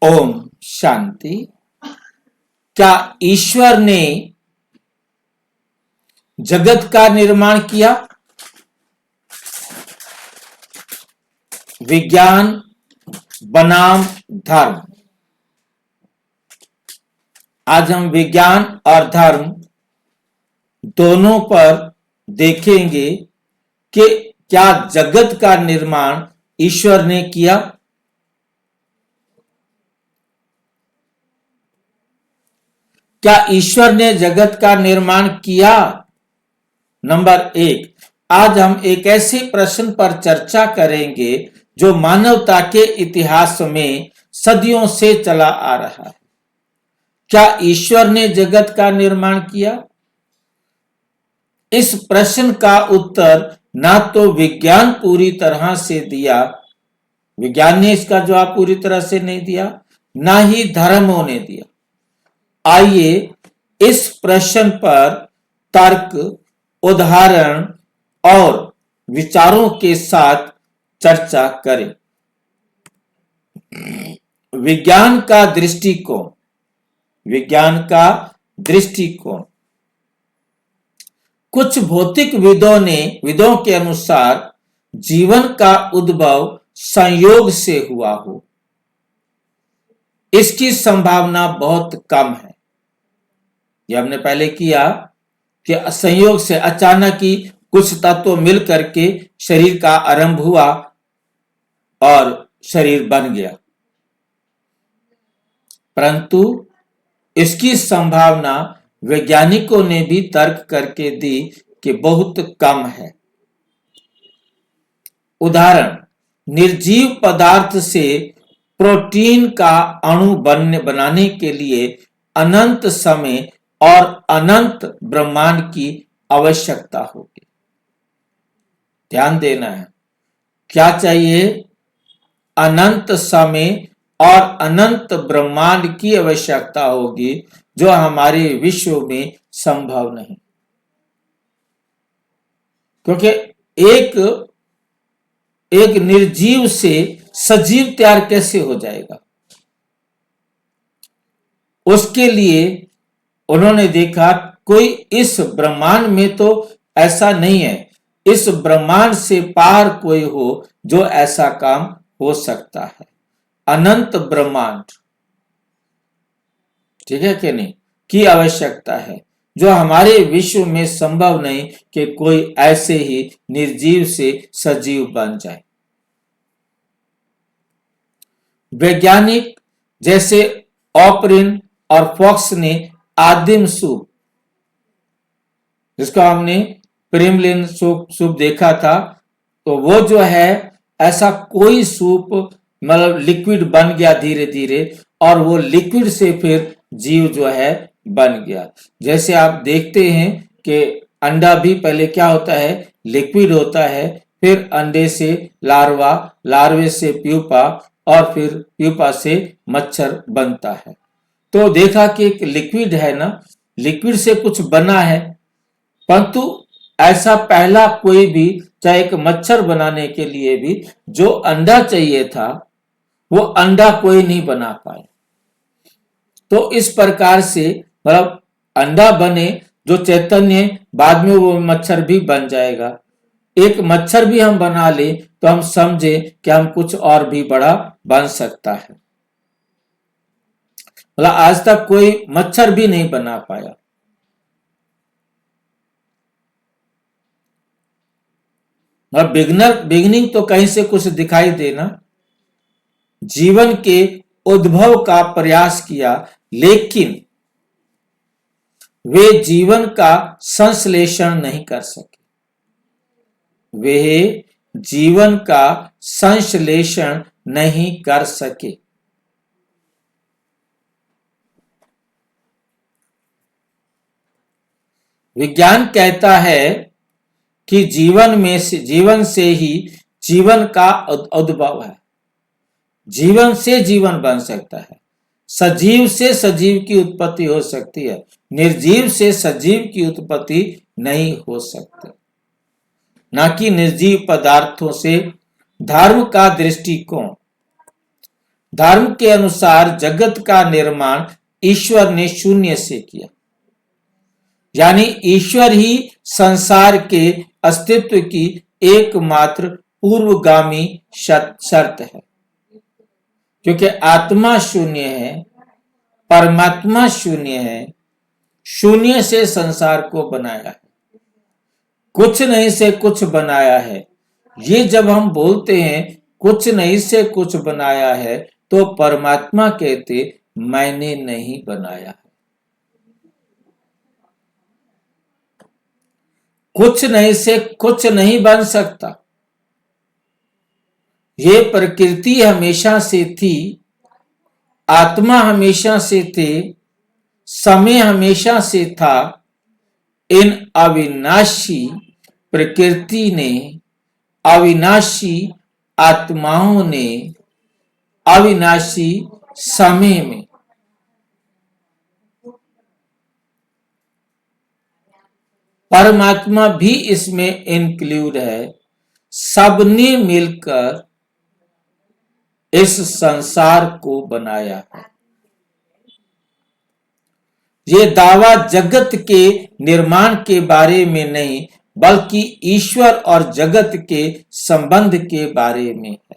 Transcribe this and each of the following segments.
ओम शांति। क्या ईश्वर ने जगत का निर्माण किया? विज्ञान बनाम धर्म। आज हम विज्ञान और धर्म दोनों पर देखेंगे कि क्या जगत का निर्माण ईश्वर ने किया? क्या ईश्वर ने जगत का निर्माण किया? नंबर 1, आज हम एक ऐसे प्रश्न पर चर्चा करेंगे जो मानवता के इतिहास में सदियों से चला आ रहा है। क्या ईश्वर ने जगत का निर्माण किया? इस प्रश्न का उत्तर ना तो विज्ञान पूरी तरह से दिया, विज्ञान ने इसका जवाब पूरी तरह से नहीं दिया, ना ही धर्मों ने दिया। आइए इस प्रश्न पर तर्क, उदाहरण और विचारों के साथ चर्चा करें। विज्ञान का दृष्टिकोण। विज्ञान का दृष्टिकोण। कुछ भौतिक विदों के अनुसार जीवन का उद्भव संयोग से हुआ हो, इसकी संभावना बहुत कम है। यह हमने पहले किया कि संयोग से अचानक ही कुछ तत्व मिल करके शरीर का आरंभ हुआ और शरीर बन गया, परंतु इसकी संभावना वैज्ञानिकों ने भी तर्क करके दी कि बहुत कम है। उदाहरण, निर्जीव पदार्थ से प्रोटीन का अणु बनाने के लिए अनंत समय और अनंत ब्रह्मांड की आवश्यकता होगी। ध्यान देना है, क्या चाहिए? अनंत समय और अनंत ब्रह्मांड की आवश्यकता होगी, जो हमारे विश्व में संभव नहीं, क्योंकि एक निर्जीव से सजीव तैयार कैसे हो जाएगा? उसके लिए उन्होंने देखा कोई इस ब्रह्मांड में तो ऐसा नहीं है, इस ब्रह्मांड से पार कोई हो जो ऐसा काम हो सकता है। अनंत ब्रह्मांड, ठीक है कि नहीं, की आवश्यकता है, जो हमारे विश्व में संभव नहीं कि कोई ऐसे ही निर्जीव से सजीव बन जाए। वैज्ञानिक जैसे ऑपरिन और फॉक्स ने आदिम सूप, जिसको हमने प्रेमलिन सूप देखा था, तो वो जो है ऐसा कोई सूप मतलब लिक्विड बन गया धीरे धीरे, और वो लिक्विड से फिर जीव जो है बन गया। जैसे आप देखते हैं कि अंडा भी पहले क्या होता है? लिक्विड होता है, फिर अंडे से लार्वा, लार्वे से प्यूपा, और फिर प्यूपा से मच्छर बनता है। तो देखा कि एक लिक्विड है ना, लिक्विड से कुछ बना है, परंतु ऐसा पहला कोई भी, चाहे एक मच्छर बनाने के लिए भी जो अंडा चाहिए था, वो अंडा कोई नहीं बना पाए। तो इस प्रकार से मतलब अंडा बने जो चैतन्य, बाद में वो मच्छर भी बन जाएगा। एक मच्छर भी हम बना ले तो हम समझे कि हम कुछ और भी बड़ा बन सकता है। मतलब आज तक कोई मच्छर भी नहीं बना पाया। मतलब बिगिनिंग तो कहीं से कुछ दिखाई देना, जीवन के उद्भव का प्रयास किया, लेकिन वे जीवन का संश्लेषण नहीं कर सके। वे जीवन का संश्लेषण नहीं कर सके। विज्ञान कहता है कि जीवन से ही जीवन का उद्भव है। जीवन से जीवन बन सकता है, सजीव से सजीव की उत्पत्ति हो सकती है, निर्जीव से सजीव की उत्पत्ति नहीं हो सकती, ना कि निर्जीव पदार्थों से। धर्म का दृष्टिकोण। धर्म के अनुसार जगत का निर्माण ईश्वर ने शून्य से किया, यानी ईश्वर ही संसार के अस्तित्व की एकमात्र पूर्वगामी शर्त है। क्योंकि आत्मा शून्य है, परमात्मा शून्य है, शून्य से संसार को बनाया है, कुछ नहीं से कुछ बनाया है। ये जब हम बोलते हैं कुछ नहीं से कुछ बनाया है, तो परमात्मा कहते मैंने नहीं बनाया है। कुछ नहीं से कुछ नहीं बन सकता। ये प्रकृति हमेशा से थी, आत्मा हमेशा से थे, समय हमेशा से था। इन अविनाशी प्रकृति ने, अविनाशी आत्माओं ने, अविनाशी समय में परमात्मा भी इसमें इंक्लूड है, सबने मिलकर इस संसार को बनाया है। ये दावा जगत के निर्माण के बारे में नहीं, बल्कि ईश्वर और जगत के संबंध के बारे में है।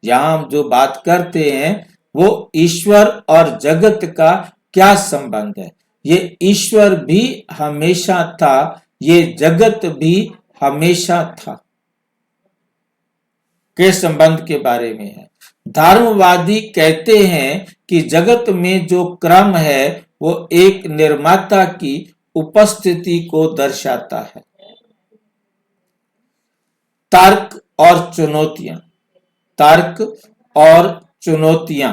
यहां हम जो बात करते हैं वो ईश्वर और जगत का क्या संबंध है। ये ईश्वर भी हमेशा था, ये जगत भी हमेशा था के संबंध के बारे में है। धर्मवादी कहते हैं कि जगत में जो क्रम है वो एक निर्माता की उपस्थिति को दर्शाता है। तर्क और चुनौतियां, तर्क और चुनौतियां।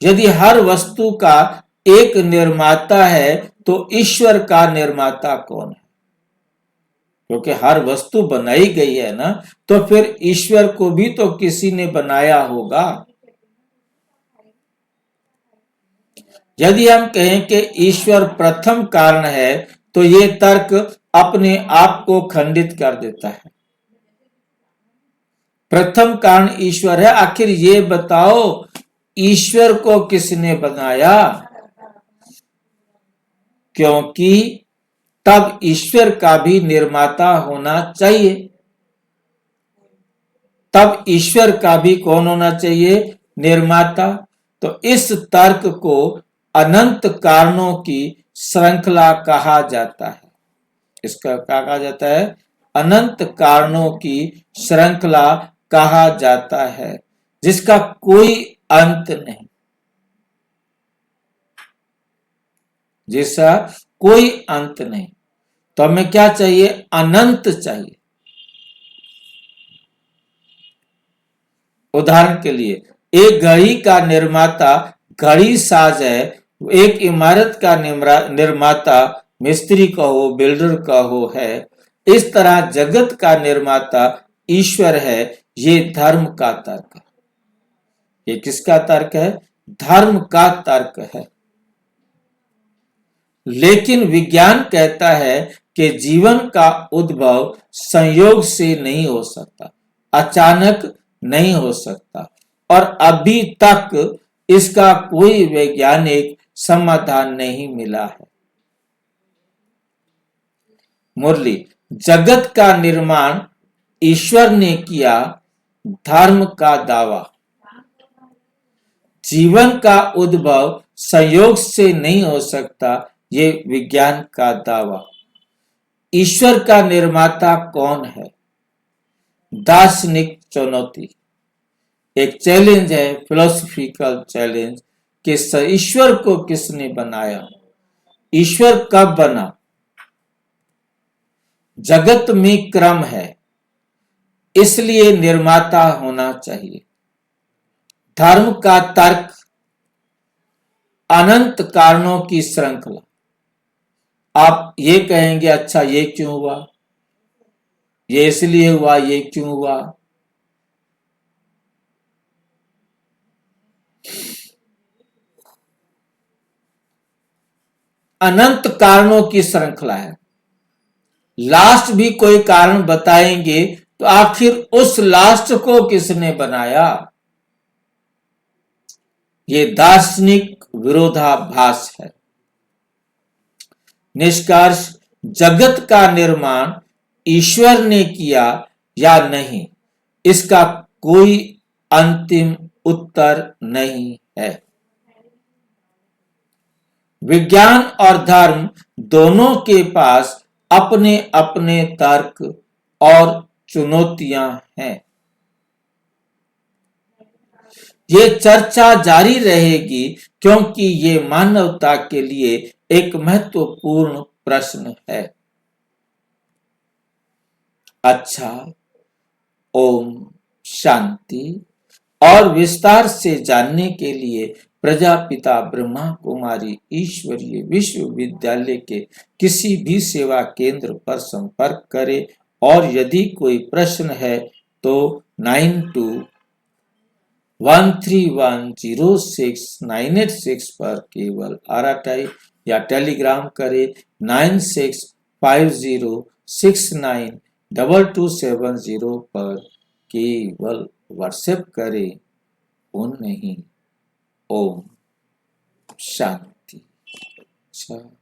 यदि हर वस्तु का एक निर्माता है तो ईश्वर का निर्माता कौन है? क्योंकि हर वस्तु बनाई गई है ना, तो फिर ईश्वर को भी तो किसी ने बनाया होगा। यदि हम कहें कि ईश्वर प्रथम कारण है तो ये तर्क अपने आप को खंडित कर देता है। प्रथम कारण ईश्वर है, आखिर ये बताओ ईश्वर को किसने बनाया? क्योंकि तब ईश्वर का भी निर्माता होना चाहिए। तब ईश्वर का भी कौन होना चाहिए? निर्माता। तो इस तर्क को अनंत कारणों की श्रृंखला कहा जाता है। इसका क्या कहा जाता है? अनंत कारणों की श्रृंखला कहा जाता है, जिसका कोई अंत नहीं, जिसका कोई अंत नहीं। तो हमें क्या चाहिए? अनंत चाहिए। उदाहरण के लिए एक घड़ी का निर्माता घड़ी साज है, एक इमारत का निर्माता मिस्त्री कहो, बिल्डर कहो है। इस तरह जगत का निर्माता ईश्वर है। ये धर्म का तर्क है। ये किसका तर्क है? धर्म का तर्क है। लेकिन विज्ञान कहता है कि जीवन का उद्भव संयोग से नहीं हो सकता, अचानक नहीं हो सकता, और अभी तक इसका कोई वैज्ञानिक समाधान नहीं मिला है। मुरली, जगत का निर्माण ईश्वर ने किया, धर्म का दावा। जीवन का उद्भव संयोग से नहीं हो सकता, ये विज्ञान का दावा। ईश्वर का निर्माता कौन है? दार्शनिक चुनौती, एक चैलेंज है, फिलोसॉफिकल चैलेंज कि ईश्वर को किसने बनाया? ईश्वर कब बना? जगत में क्रम है, इसलिए निर्माता होना चाहिए। धर्म का तर्क, अनंत कारणों की श्रृंखला। आप ये कहेंगे अच्छा ये क्यों हुआ, ये इसलिए हुआ, ये क्यों हुआ? अनंत कारणों की श्रृंखला है। लास्ट भी कोई कारण बताएंगे तो आखिर उस लास्ट को किसने बनाया? ये दार्शनिक विरोधाभास है। निष्कर्ष, जगत का निर्माण ईश्वर ने किया या नहीं, इसका कोई अंतिम उत्तर नहीं है। विज्ञान और धर्म दोनों के पास अपने अपने तर्क और चुनौतियां हैं। ये चर्चा जारी रहेगी क्योंकि ये मानवता के लिए एक महत्वपूर्ण प्रश्न है। अच्छा, ओम शांति। और विस्तार से जानने के लिए प्रजापिता ब्रह्मा कुमारी ईश्वरीय विश्वविद्यालय के किसी भी सेवा केंद्र पर संपर्क करें और यदि कोई प्रश्न है तो 9213106986 पर केवल RTI या टेलीग्राम करें 9650692270 पर केवल व्हाट्सएप करें, फोन नहीं। ओम शांति। अच्छा।